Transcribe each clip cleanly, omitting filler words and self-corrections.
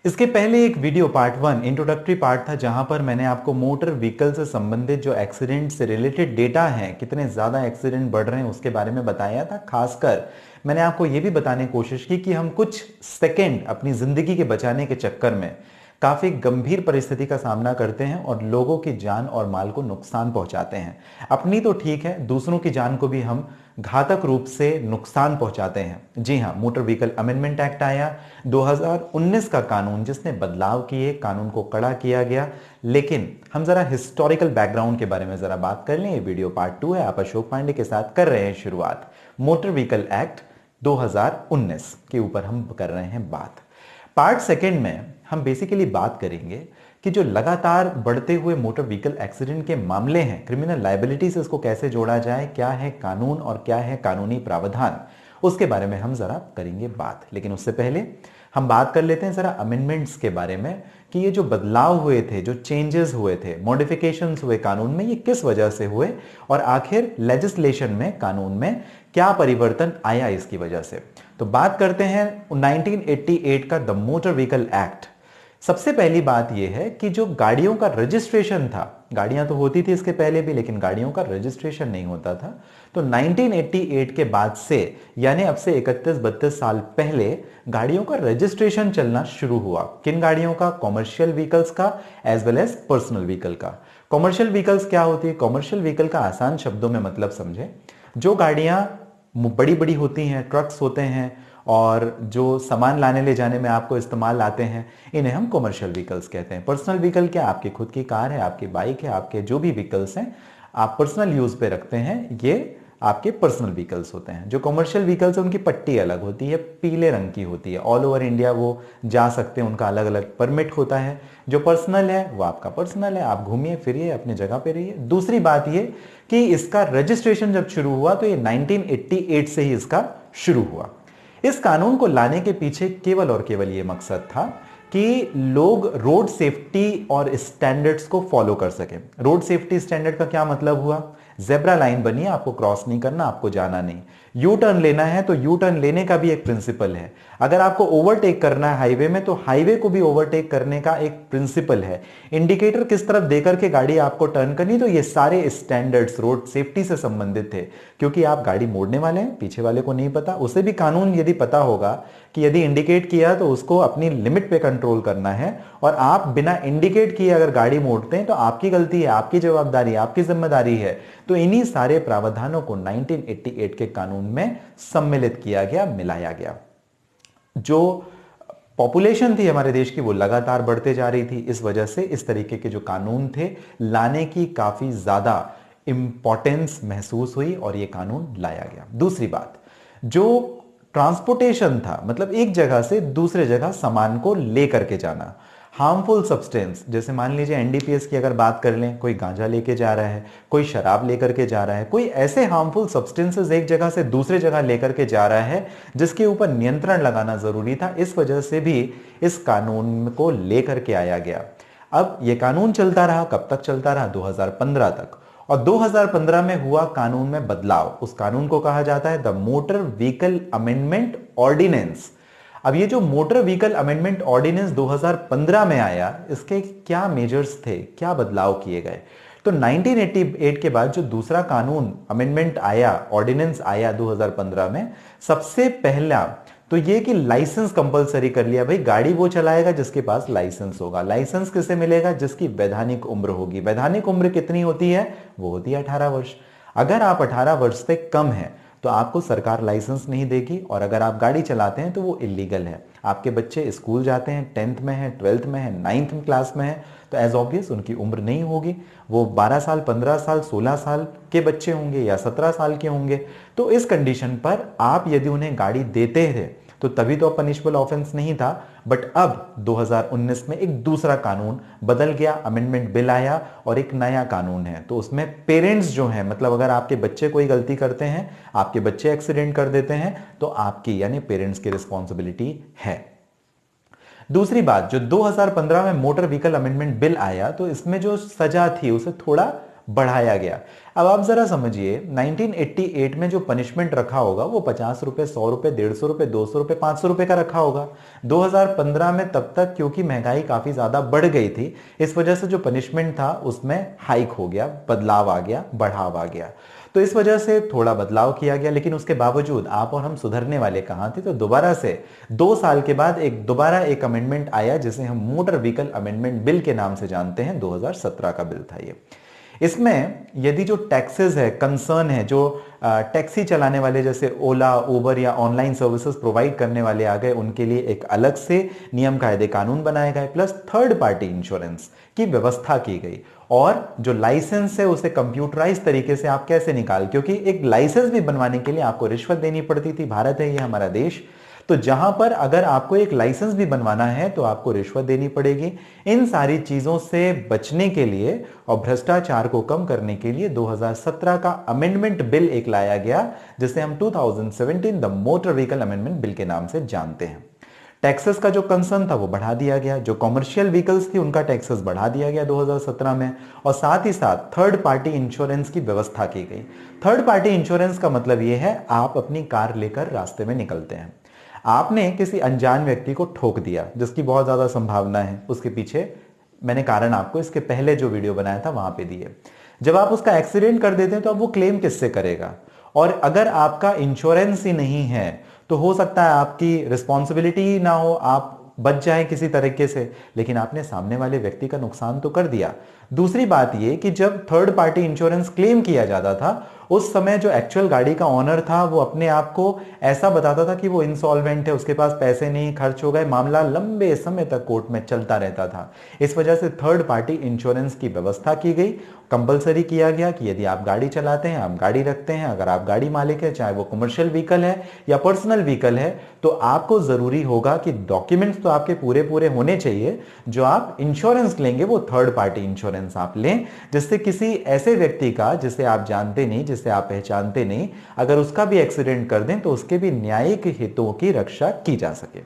इसके पहले एक वीडियो पार्ट 1 इंट्रोडक्टरी पार्ट था जहां पर मैंने आपको मोटर व्हीकल से संबंधित जो एक्सीडेंट से रिलेटेड डेटा है, कितने ज़्यादा एक्सीडेंट बढ़ रहे हैं उसके बारे में बताया था। खासकर मैंने आपको यह भी बताने की कोशिश की कि हम कुछ सेकंड अपनी ज़िंदगी के बचाने के चक्कर में काफ़ी गंभीर परिस्थिति का सामना करते हैं और लोगों की जान और माल को नुकसान पहुंचाते हैं। अपनी तो ठीक है, दूसरों की जान को भी हम घातक रूप से नुकसान पहुंचाते हैं। जी हां, मोटर व्हीकल अमेंडमेंट एक्ट आया 2019 का कानून, जिसने बदलाव किए, कानून को कड़ा किया गया। लेकिन हम जरा हिस्टोरिकल बैकग्राउंड के बारे में जरा बात कर लें। ये वीडियो पार्ट 2 है, आप अशोक पांडे के साथ कर रहे हैं शुरुआत। मोटर व्हीकल एक्ट 2019 के ऊपर हम कर रहे हैं बात। पार्ट सेकेंड में हम बेसिकली बात करेंगे कि जो लगातार बढ़ते हुए मोटर व्हीकल एक्सीडेंट के मामले हैं, क्रिमिनल लायबिलिटी से इसको कैसे जोड़ा जाए, क्या है कानून और क्या है कानूनी प्रावधान, उसके बारे में हम जरा करेंगे बात। लेकिन उससे पहले हम बात कर लेते हैं जरा अमेंडमेंट्स के बारे में कि ये जो बदलाव हुए थे, जो चेंजेस हुए थे, मॉडिफिकेशंस हुए कानून में, ये किस वजह से हुए और आखिर लेजिस्लेशन में, कानून में क्या परिवर्तन आया इसकी वजह से। तो बात करते हैं 1988 का द मोटर व्हीकल एक्ट। सबसे पहली बात यह है कि जो गाड़ियों का रजिस्ट्रेशन था, गाड़ियां तो होती थी इसके पहले भी, लेकिन गाड़ियों का रजिस्ट्रेशन नहीं होता था। तो 1988 के बाद से, यानी अब से 31-32 साल पहले, गाड़ियों का रजिस्ट्रेशन चलना शुरू हुआ। किन गाड़ियों का? कॉमर्शियल व्हीकल्स का as well as personal vehicle का। कॉमर्शियल व्हीकल्स क्या होती है? कॉमर्शियल व्हीकल का आसान शब्दों में मतलब समझे, जो गाड़ियां बड़ी बड़ी होती हैं, ट्रक्स होते हैं और जो सामान लाने ले जाने में आपको इस्तेमाल आते हैं, इन्हें हम कॉमर्शियल व्हीकल्स कहते हैं। पर्सनल व्हीकल क्या? आपकी खुद की कार है, आपकी बाइक है, आपके जो भी व्हीकल्स हैं आप पर्सनल यूज पे रखते हैं, ये आपके पर्सनल व्हीकल्स होते हैं। जो कॉमर्शियल व्हीकल्स है उनकी पट्टी अलग होती है, पीले रंग की होती है, ऑल ओवर इंडिया वो जा सकते हैं, उनका अलग अलग परमिट होता है। जो पर्सनल है वो आपका पर्सनल है, आप घूमिए फिरिए अपनी जगह पे रहिए। दूसरी बात ये कि इसका रजिस्ट्रेशन जब शुरू हुआ तो ये 1988 से ही इसका शुरू हुआ। इस कानून को लाने के पीछे केवल और केवल यह मकसद था कि लोग रोड सेफ्टी और स्टैंडर्ड्स को फॉलो कर सकें। रोड सेफ्टी स्टैंडर्ड का क्या मतलब हुआ? जेब्रा लाइन बनी है, आपको क्रॉस नहीं करना, आपको जाना नहीं। यू टर्न लेना है तो यू टर्न लेने का भी एक प्रिंसिपल है। अगर आपको ओवरटेक करना है हाईवे में तो हाईवे को भी ओवरटेक करने का एक प्रिंसिपल है। इंडिकेटर किस तरफ देकर के गाड़ी आपको टर्न करनी, तो ये सारे स्टैंडर्ड्स रोड सेफ्टी से संबंधित थे। क्योंकि आप गाड़ी मोड़ने वाले हैं, पीछे वाले को नहीं पता, उसे भी कानून यदि पता होगा कि यदि इंडिकेट किया तो उसको अपनी लिमिट पे कंट्रोल करना है, और आप बिना इंडिकेट किए अगर गाड़ी मोड़ते हैं तो आपकी गलती है, आपकी जवाबदारी, आपकी जिम्मेदारी है। तो इन्हीं सारे प्रावधानों को 1988 के कानून में सम्मिलित किया गया, मिलाया गया। जो पॉपुलेशन थी हमारे देश की वो लगातार बढ़ते जा रही थी, इस वजह से इस तरीके के जो कानून थे लाने की काफी ज्यादा इंपॉर्टेंस महसूस हुई और ये कानून लाया गया। दूसरी बात, जो ट्रांसपोर्टेशन था, मतलब एक जगह से दूसरे जगह सामान को लेकर के जाना, हार्मफुल सब्सटेंस, जैसे मान लीजिए एनडीपीएस की अगर बात कर लें, कोई गांजा लेके जा रहा है, कोई शराब लेकर के जा रहा है, कोई ऐसे हार्मफुल सब्सटेंसेस एक जगह से दूसरे जगह लेकर के जा रहा है जिसके ऊपर नियंत्रण लगाना जरूरी था। इस वजह से भी इस कानून को लेकर के आया गया। अब यह कानून चलता रहा, कब तक चलता रहा? 2015 तक। और 2015 में हुआ कानून में बदलाव। उस कानून को कहा जाता है the motor vehicle amendment ordinance. अब ये जो मोटर व्हीकल अमेंडमेंट ऑर्डिनेंस 2015 में आया, इसके क्या मेजर्स थे, क्या बदलाव किए गए? तो 1988 के बाद जो दूसरा कानून अमेंडमेंट आया, ऑर्डिनेंस आया 2015 में, सबसे पहला तो ये कि लाइसेंस कंपलसरी कर लिया। भाई गाड़ी वो चलाएगा जिसके पास लाइसेंस होगा। लाइसेंस किसे मिलेगा? जिसकी वैधानिक उम्र होगी। वैधानिक उम्र कितनी होती है? वो होती है 18 वर्ष। अगर आप 18 वर्ष से कम हैं तो आपको सरकार लाइसेंस नहीं देगी, और अगर आप गाड़ी चलाते हैं तो वो इलीगल है। आपके बच्चे स्कूल जाते हैं, 10th में है, 12th में है, 9th क्लास में है, तो एज ऑब्वियस उनकी उम्र नहीं होगी। वो 12 साल, 15 साल, 16 साल के बच्चे होंगे या 17 साल के होंगे। तो इस कंडीशन पर आप यदि उन्हें गाड़ी देते थे तो तभी तो पनिशबल ऑफेंस नहीं था। बट अब 2019 में एक दूसरा कानून बदल गया, अमेंडमेंट बिल आया और एक नया कानून है। तो उसमें पेरेंट्स जो हैं, मतलब अगर आपके बच्चे कोई गलती करते हैं, आपके बच्चे एक्सीडेंट कर देते हैं, तो आपकी यानी पेरेंट्स की रिस्पॉन्सिबिलिटी है। दूसरी बात, जो 2015 में मोटर व्हीकल अमेंडमेंट बिल आया तो इसमें जो सजा थी उसे थोड़ा बढ़ाया गया। अब आप जरा समझिए 1988 में जो पनिशमेंट रखा होगा वो 50 रुपए, 100 रुपए, 150 रुपए, 200 रुपए, 500 रुपए का रखा होगा। 2015 में तब तक क्योंकि महंगाई काफी ज्यादा बढ़ गई थी, इस वजह से जो पनिशमेंट था उसमें हाइक हो गया, बदलाव आ गया, बढ़ाव आ गया। तो इस वजह से थोड़ा बदलाव किया गया, लेकिन उसके बावजूद आप और हम सुधरने वाले कहां थे। तो दोबारा से 2 साल के बाद दोबारा एक अमेंडमेंट आया जिसे हम मोटर व्हीकल अमेंडमेंट बिल के नाम से जानते हैं। 2017 का बिल था ये। इसमें यदि जो टैक्सेस है, कंसर्न है, जो टैक्सी चलाने वाले जैसे ओला, उबर या ऑनलाइन सर्विसेज प्रोवाइड करने वाले आ गए, उनके लिए एक अलग से नियम कायदे कानून बनाए गए, प्लस थर्ड पार्टी इंश्योरेंस की व्यवस्था की गई। और जो लाइसेंस है उसे कंप्यूटराइज तरीके से आप कैसे निकाल, क्योंकि एक लाइसेंस भी बनवाने के लिए आपको रिश्वत देनी पड़ती थी। भारत है ये हमारा देश, तो जहां पर अगर आपको एक लाइसेंस भी बनवाना है तो आपको रिश्वत देनी पड़ेगी। इन सारी चीजों से बचने के लिए और भ्रष्टाचार को कम करने के लिए 2017 का अमेंडमेंट बिल एक लाया गया, जिसे हम 2017 the motor vehicle amendment bill के नाम से जानते हैं। टैक्सेस का जो कंसर्न था वो बढ़ा दिया गया, जो कमर्शियल व्हीकल्स थी उनका टैक्सेस बढ़ा दिया गया 2017 में, और साथ ही साथ थर्ड पार्टी इंश्योरेंस की व्यवस्था की गई। थर्ड पार्टी इंश्योरेंस का मतलब यह है, आप अपनी कार लेकर रास्ते में निकलते हैं, आपने किसी अनजान व्यक्ति को ठोक दिया जिसकी बहुत ज्यादा संभावना है, उसके पीछे मैंने कारण आपको इसके पहले जो वीडियो बनाया था वहां पे दिए। जब आप उसका एक्सीडेंट कर देते हैं तो अब वो क्लेम किससे करेगा? और अगर आपका इंश्योरेंस ही नहीं है तो हो सकता है आपकी रिस्पॉन्सिबिलिटी ही ना हो, आप बच जाए किसी तरीके से, लेकिन आपने सामने वाले व्यक्ति का नुकसान तो कर दिया। दूसरी बात यह कि जब थर्ड पार्टी इंश्योरेंस क्लेम किया जाता था उस समय जो एक्चुअल गाड़ी का ओनर था वो अपने आप को ऐसा बताता था कि वो इंसॉल्वेंट है, उसके पास पैसे नहीं, खर्च हो गए, मामला लंबे समय तक कोर्ट में चलता रहता था। इस वजह से थर्ड पार्टी इंश्योरेंस की व्यवस्था की गई, कंपलसरी किया गया कि यदि आप गाड़ी चलाते हैं, आप गाड़ी रखते हैं, अगर आप गाड़ी मालिक है, चाहे वो कमर्शियल व्हीकल है या पर्सनल व्हीकल है, तो आपको जरूरी होगा कि डॉक्यूमेंट्स तो आपके पूरे पूरे होने चाहिए। जो आप इंश्योरेंस लेंगे वो थर्ड पार्टी इंश्योरेंस आप लें, जिससे किसी ऐसे व्यक्ति का जिसे आप जानते नहीं, जिसे आप पहचानते नहीं, अगर उसका भी एक्सीडेंट कर दें तो उसके भी न्यायिक हितों की रक्षा की जा सके।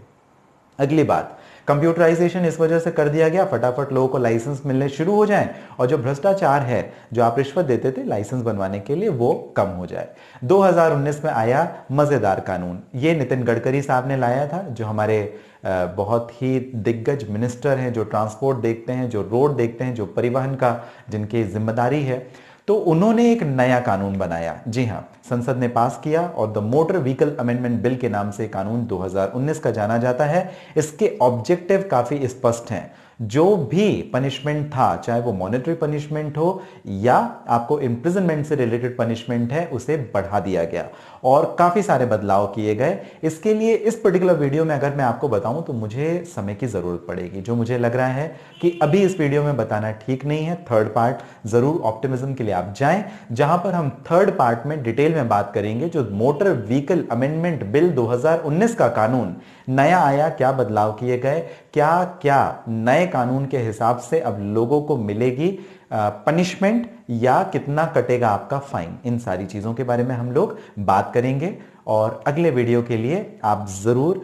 अगली बात, कंप्यूटराइजेशन इस वजह से कर दिया गया, फटाफट लोगों को लाइसेंस मिलने शुरू हो जाएं और जो भ्रष्टाचार है, जो आप रिश्वत देते थे लाइसेंस बनवाने के लिए, वो कम हो जाए। 2019 में आया मजेदार कानून, ये नितिन गडकरी साहब ने लाया था, जो हमारे बहुत ही दिग्गज मिनिस्टर हैं, जो ट्रांसपोर्ट देखते हैं, जो रोड देखते हैं, जो परिवहन का जिनकी जिम्मेदारी है। तो उन्होंने एक नया कानून बनाया, जी हां, संसद ने पास किया और the motor vehicle amendment bill के नाम से कानून 2019 का जाना जाता है। इसके ऑब्जेक्टिव काफी स्पष्ट हैं। जो भी पनिशमेंट था, चाहे वो मॉनेटरी पनिशमेंट हो या आपको इम्प्रिजनमेंट से रिलेटेड पनिशमेंट है, उसे बढ़ा दिया गया और काफी सारे बदलाव किए गए। इसके लिए इस पर्टिकुलर वीडियो में अगर मैं आपको बताऊं तो मुझे समय की जरूरत पड़ेगी, जो मुझे लग रहा है कि अभी इस वीडियो में बताना ठीक नहीं है। थर्ड पार्ट जरूर ऑप्टिमिज्म के लिए आप जाएं, जहां पर हम थर्ड पार्ट में डिटेल में बात करेंगे। जो मोटर व्हीकल अमेंडमेंट बिल 2019 का कानून नया आया, क्या बदलाव किए गए, क्या क्या नए कानून के हिसाब से अब लोगों को मिलेगी पनिशमेंट या कितना कटेगा आपका फाइन, इन सारी चीजों के बारे में हम लोग बात करेंगे। और अगले वीडियो के लिए आप जरूर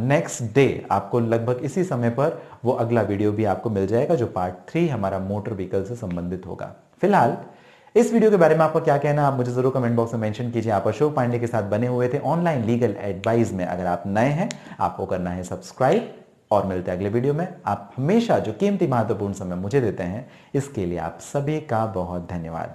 नेक्स्ट डे, आपको लगभग इसी समय पर वो अगला वीडियो भी आपको मिल जाएगा, जो पार्ट 3 हमारा मोटर व्हीकल से संबंधित होगा। फिलहाल इस वीडियो के बारे में आपका क्या कहना, आप मुझे जरूर कमेंट बॉक्स में मेंशन कीजिए। आप अशोक पांडे के साथ बने हुए थे ऑनलाइन लीगल एडवाइस में। अगर आप नए हैं, आपको करना है सब्सक्राइब, और मिलते हैं अगले वीडियो में। आप हमेशा जो कीमती महत्वपूर्ण समय मुझे देते हैं, इसके लिए आप सभी का बहुत धन्यवाद।